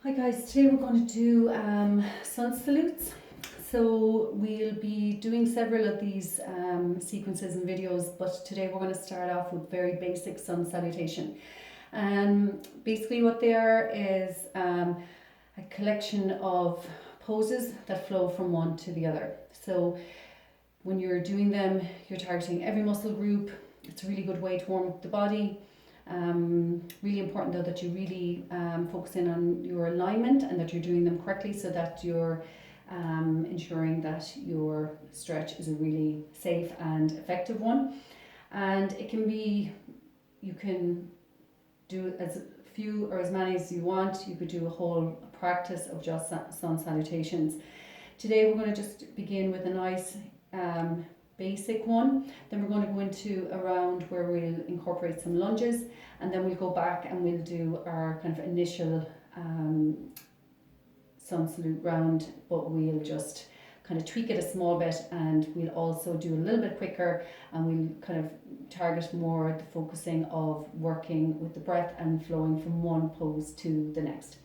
Hi guys, today we're going to do sun salutes. So we'll be doing several of these sequences and videos, but today we're going to start off with very basic sun salutation. Basically what they are is a collection of poses that flow from one to the other. So when you're doing them, you're targeting every muscle group. It's a really good way to warm up the body. Really important though that you really focus in on your alignment and that you're doing them correctly so that you're ensuring that your stretch is a really safe and effective one. And it can be, you can do as few or as many as you want. You could do a whole practice of just sun salutations. Today we're going to just begin with a nice basic one. Then we're going to go into a round where we'll incorporate some lunges, and then we'll go back and we'll do our kind of initial sun salute round, but we'll just kind of tweak it a small bit, and we'll also do a little bit quicker, and we'll kind of target more the focusing of working with the breath and flowing from one pose to the next.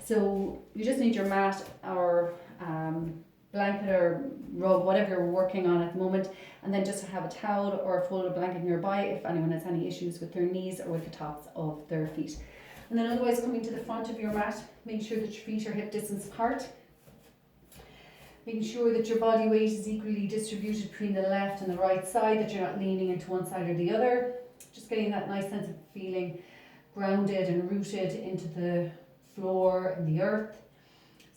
So you just need your mat or blanket or rug, whatever you're working on at the moment, and then just have a towel or a folded blanket nearby if anyone has any issues with their knees or with the tops of their feet. And then otherwise, coming to the front of your mat, make sure that your feet are hip distance apart, making sure that your body weight is equally distributed between the left and the right side, that you're not leaning into one side or the other, just getting that nice sense of feeling grounded and rooted into the floor and the earth.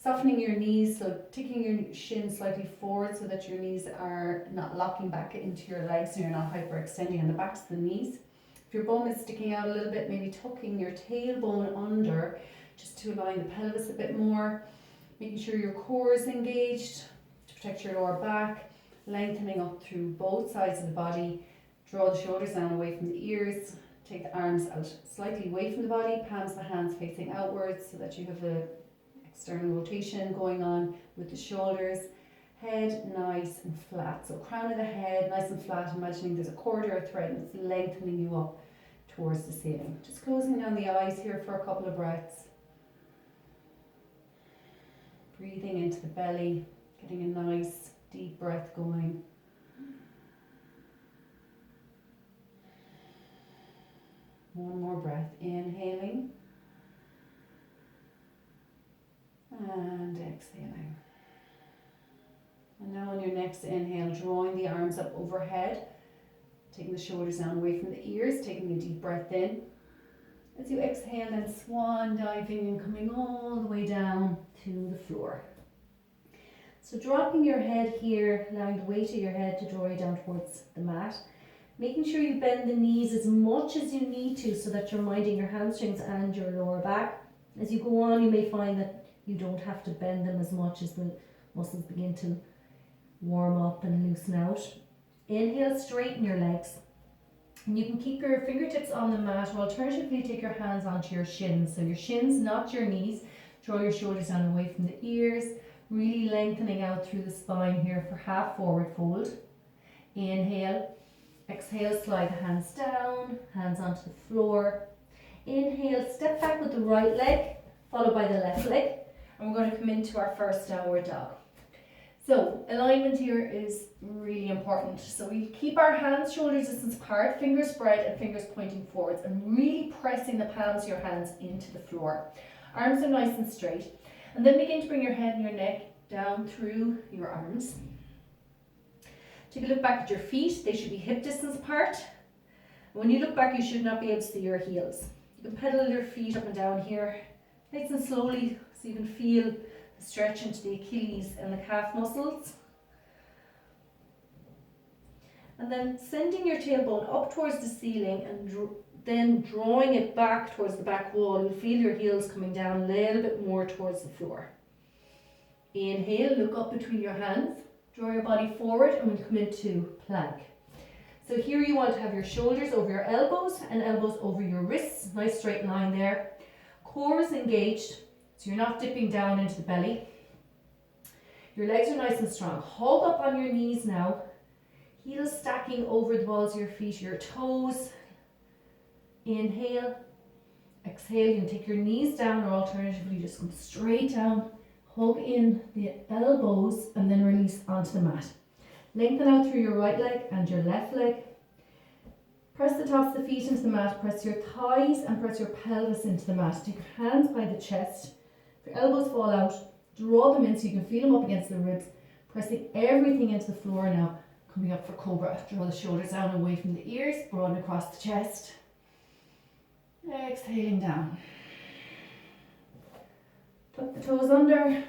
Softening your knees, so taking your shins slightly forward so that your knees are not locking back into your legs and you're not hyperextending on the backs of the knees. If your bum is sticking out a little bit, maybe tucking your tailbone under just to align the pelvis a bit more. Making sure your core is engaged to protect your lower back. Lengthening up through both sides of the body. Draw the shoulders down away from the ears. Take the arms out slightly away from the body. Palms of the hands facing outwards so that you have a external rotation going on with the shoulders. Head nice and flat, so crown of the head nice and flat, imagining there's a cord or a thread and it's lengthening you up towards the ceiling. Just closing down the eyes here for a couple of breaths. Breathing into the belly, getting a nice deep breath going. One more breath, inhaling. And exhaling. And now on your next inhale, drawing the arms up overhead, taking the shoulders down away from the ears, taking a deep breath in. As you exhale, then swan diving and coming all the way down to the floor. So dropping your head here, allowing the weight of your head to draw you down towards the mat. Making sure you bend the knees as much as you need to so that you're minding your hamstrings and your lower back. As you go on, you may find that you don't have to bend them as much as the muscles begin to warm up and loosen out. Inhale, straighten your legs. And you can keep your fingertips on the mat, or alternatively take your hands onto your shins. So your shins, not your knees. Draw your shoulders down away from the ears, really lengthening out through the spine here for half forward fold. Inhale, exhale, slide the hands down, hands onto the floor. Inhale, step back with the right leg, followed by the left leg. And we're going to come into our first downward dog. So alignment here is really important. So we keep our hands shoulders distance apart, fingers spread and fingers pointing forwards, and really pressing the palms of your hands into the floor. Arms are nice and straight. And then begin to bring your head and your neck down through your arms. Take a look back at your feet. They should be hip distance apart. When you look back, you should not be able to see your heels. You can pedal your feet up and down here, nice and slowly, so you can feel the stretch into the Achilles and the calf muscles. And then sending your tailbone up towards the ceiling and then drawing it back towards the back wall. You'll feel your heels coming down a little bit more towards the floor. Inhale, look up between your hands, draw your body forward, and we'll come into plank. So here you want to have your shoulders over your elbows and elbows over your wrists. Nice straight line there. Core is engaged, so you're not dipping down into the belly. Your legs are nice and strong. Hold up on your knees now. Heels stacking over the balls of your feet, your toes. Inhale. Exhale, you can take your knees down, or alternatively just come straight down, hug in the elbows and then release onto the mat. Lengthen out through your right leg and your left leg. Press the tops of the feet into the mat, press your thighs and press your pelvis into the mat. Take your hands by the chest. If your elbows fall out, draw them in so you can feel them up against the ribs, pressing everything into the floor now. Coming up for Cobra, draw the shoulders down away from the ears, broaden across the chest. Exhaling down. Tuck the toes under.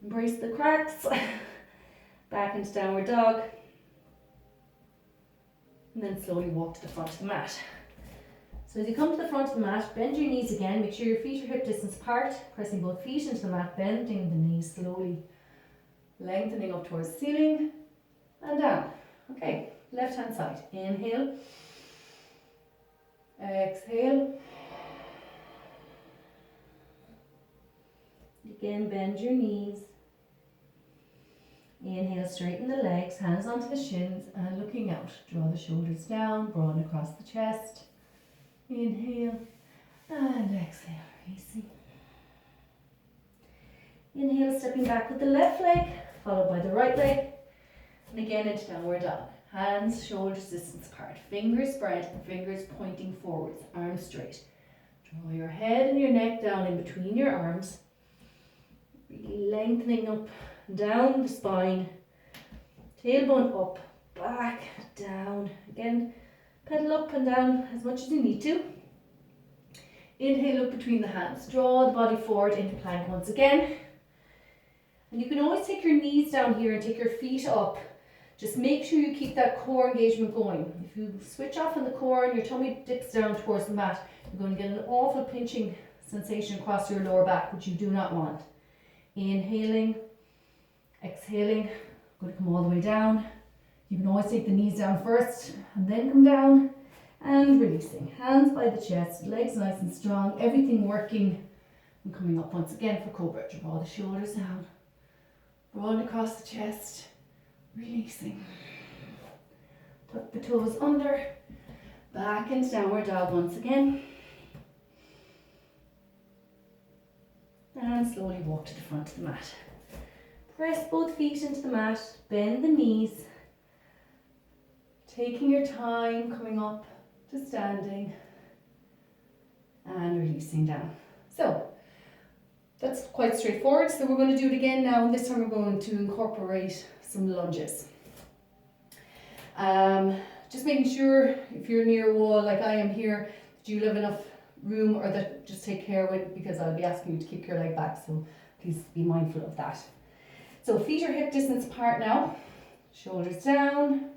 Embrace the cracks. Back into downward dog. And then slowly walk to the front of the mat. So as you come to the front of the mat, bend your knees again. Make sure your feet are hip distance apart. Pressing both feet into the mat, bending the knees slowly. Lengthening up towards the ceiling. And down. Okay, left hand side. Inhale. Exhale. Again, bend your knees. Inhale, straighten the legs, hands onto the shins and looking out. Draw the shoulders down, broaden across the chest. Inhale and exhale, releasing. Inhale, stepping back with the left leg, followed by the right leg. And again into downward dog. Hands, shoulders distance apart. Fingers spread, fingers pointing forwards, arms straight. Draw your head and your neck down in between your arms. Really lengthening up, down the spine. Tailbone up, back, down. Again, pedal up and down as much as you need to. Inhale, look between the hands. Draw the body forward into plank once again. And you can always take your knees down here and take your feet up. Just make sure you keep that core engagement going. If you switch off on the core and your tummy dips down towards the mat, you're going to get an awful pinching sensation across your lower back, which you do not want. Inhaling, exhaling, going to come all the way down. You can always take the knees down first and then come down and releasing. Hands by the chest, legs nice and strong, everything working. And coming up once again for Cobra. Draw the shoulders down, broaden across the chest. Releasing. Tuck the toes under. Back into downward dog once again. And slowly walk to the front of the mat. Press both feet into the mat. Bend the knees. Taking your time, coming up to standing. And releasing down. So, that's quite straightforward. So we're going to do it again now. And this time we're going to incorporate some lunges. Just making sure if you're near a wall like I am here, that you have enough room, or that just take care with, because I'll be asking you to kick your leg back, so please be mindful of that. So feet are hip distance apart now, shoulders down,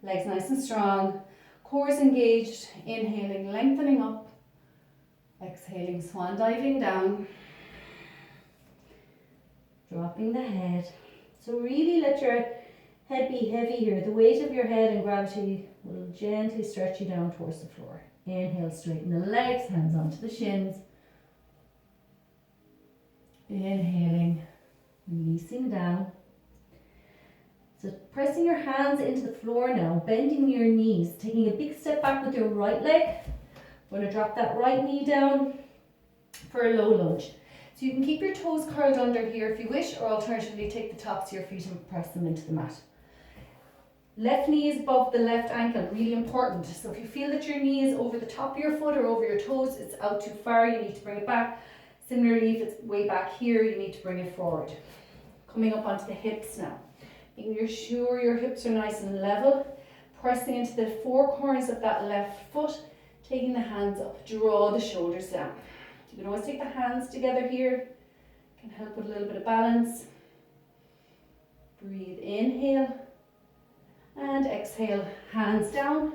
legs nice and strong, core is engaged, inhaling, lengthening up, exhaling, swan diving down, dropping the head. So really let your head be heavy here. The weight of your head and gravity will gently stretch you down towards the floor. Inhale, straighten the legs, hands onto the shins. Inhaling, releasing down. So pressing your hands into the floor now, bending your knees, taking a big step back with your right leg. Going to drop that right knee down for a low lunge. So you can keep your toes curled under here if you wish, or alternatively take the tops of your feet and press them into the mat. Left knee is above the left ankle, really important. So if you feel that your knee is over the top of your foot or over your toes, it's out too far, you need to bring it back. Similarly, if it's way back here, you need to bring it forward. Coming up onto the hips now. Making sure your hips are nice and level. Pressing into the four corners of that left foot, taking the hands up, draw the shoulders down. You can always take the hands together here, can help with a little bit of balance. Breathe, inhale and exhale, hands down.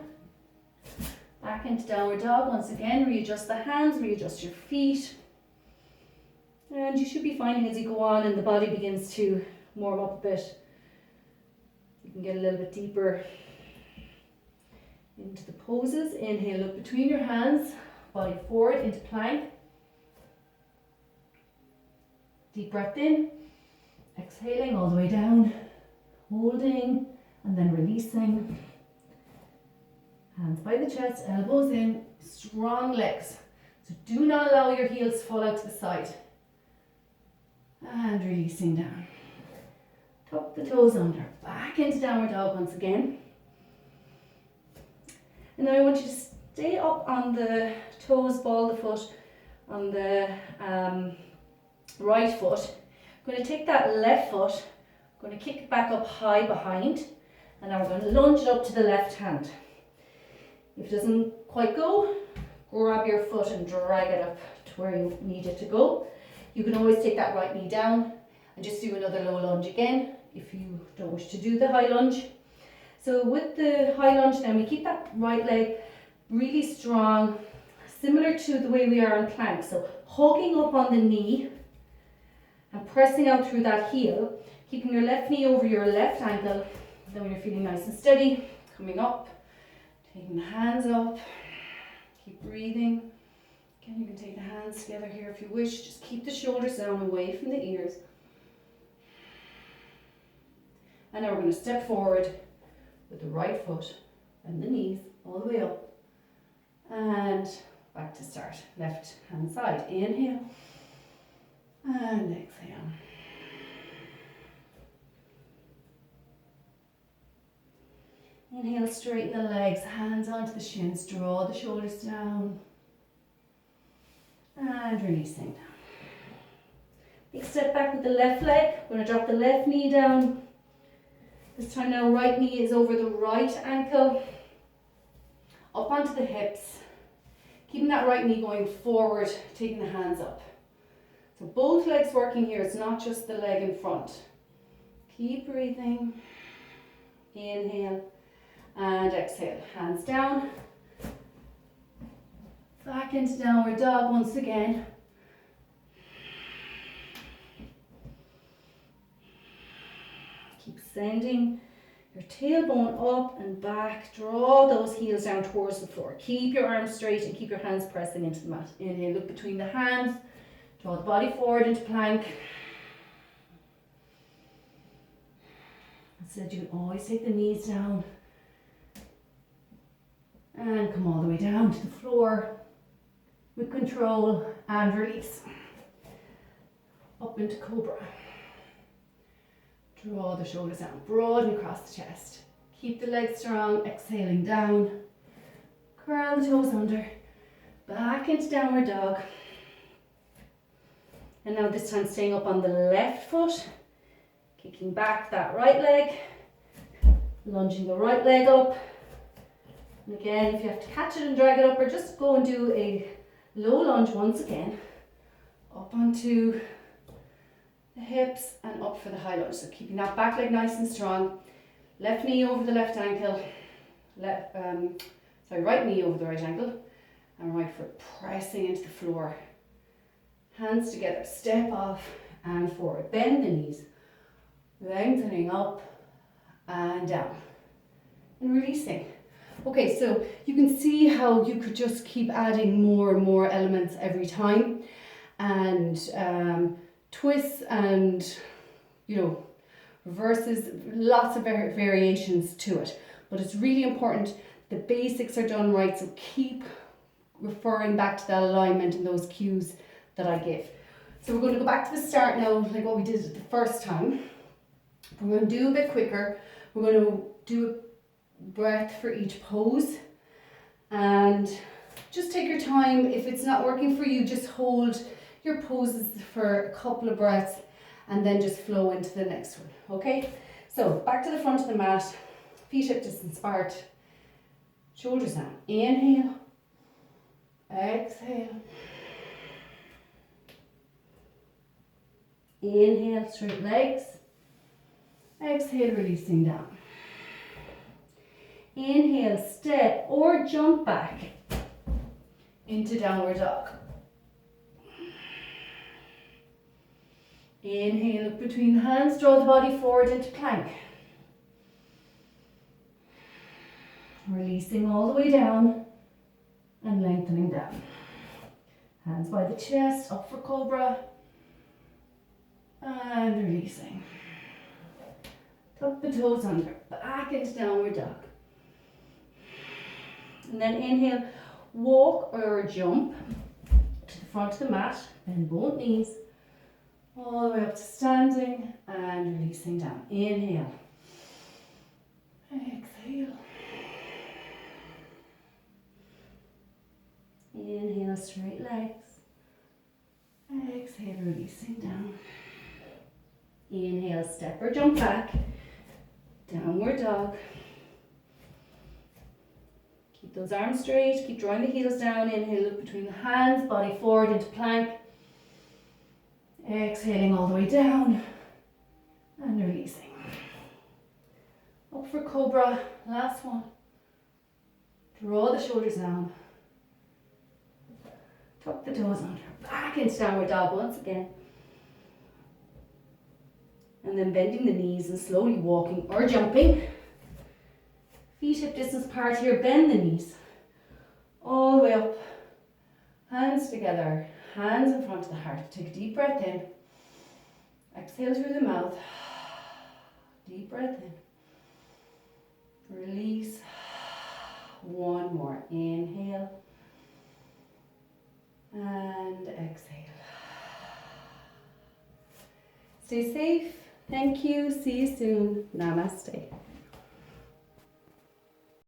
Back into downward dog once again, readjust the hands, readjust your feet. And you should be finding as you go on and the body begins to warm up a bit, you can get a little bit deeper into the poses. Inhale, look between your hands, body forward into plank. Deep breath in, exhaling all the way down, holding and then releasing. Hands by the chest, elbows in, Strong legs. So do not allow your heels to fall out to the side. And releasing down. Tuck the toes under. Back into downward dog once again. And now I want you to stay up on the toes, ball the foot on the right foot. I'm going to take that left foot, I'm going to kick it back up high behind, and now we're going to lunge it up to the left hand. If it doesn't quite go, grab your foot and drag it up to where you need it to go. You can always take that right knee down and just do another low lunge again if you don't wish to do the high lunge. So with the high lunge then, we keep that right leg really strong, similar to the way we are on plank. So hugging up on the knee and pressing out through that heel, keeping your left knee over your left ankle. Then when you're feeling nice and steady, coming up, taking the hands up, keep breathing. Again, you can take the hands together here if you wish. Just keep the shoulders down away from the ears. And now we're going to step forward with the right foot and the knees all the way up. And back to start. Left hand side. Inhale. And exhale. Inhale, straighten the legs, hands onto the shins, draw the shoulders down. And releasing down. Big step back with the left leg. We're going to drop the left knee down. This time now, right knee is over the right ankle. Up onto the hips. Keeping that right knee going forward, taking the hands up. So both legs working here, it's not just the leg in front. Keep breathing. Inhale and exhale. Hands down. Back into downward dog once again. Keep sending your tailbone up and back. Draw those heels down towards the floor. Keep your arms straight and keep your hands pressing into the mat. Inhale, look between the hands. Draw the body forward into plank. Instead, you can always take the knees down and come all the way down to the floor with control and release. Up into cobra. Draw the shoulders down, broaden across the chest. Keep the legs strong, exhaling down. Curl the toes under, back into downward dog. And now this time staying up on the left foot, kicking back that right leg, lunging the right leg up. And again, if you have to catch it and drag it up, or just go and do a low lunge once again, up onto the hips and up for the high lunge. So keeping that back leg nice and strong. Left knee over the left ankle, right knee over the right ankle, and right foot pressing into the floor. Hands together, step off and forward. Bend the knees, lengthening up and down, and releasing. Okay, so you can see how you could just keep adding more and more elements every time, and twists and, reverses, lots of variations to it. But it's really important the basics are done right, so keep referring back to that alignment and those cues that I give. So we're going to go back to the start now, like what we did the first time. We're going to do a bit quicker. We're going to do a breath for each pose, and just take your time. If it's not working for you, just hold your poses for a couple of breaths and then just flow into the next one. Okay, so back to the front of the mat, feet hip distance apart, shoulders down. Inhale, exhale. Inhale, straight legs. Exhale, releasing down. Inhale, step or jump back into downward dog. Inhale, look between the hands, draw the body forward into plank. Releasing all the way down and lengthening down. Hands by the chest, up for cobra. And releasing. Tuck the toes under, back into downward dog. And then inhale, walk or jump to the front of the mat, bend both knees, all the way up to standing and releasing down. Inhale. Exhale. Inhale, straight legs. Exhale, releasing down. Inhale, step or jump back. Downward dog. Keep those arms straight, keep drawing the heels down. Inhale, look between the hands, body forward into plank. Exhaling all the way down and releasing. Up for cobra, last one. Draw the shoulders down. Tuck the toes under, back into downward dog once again. And then bending the knees and slowly walking or jumping. Feet hip distance apart here, bend the knees. All the way up. Hands together, hands in front of the heart. Take a deep breath in. Exhale through the mouth. Deep breath in. Release. One more. Inhale. And exhale. Stay safe. Thank you. See you soon. Namaste.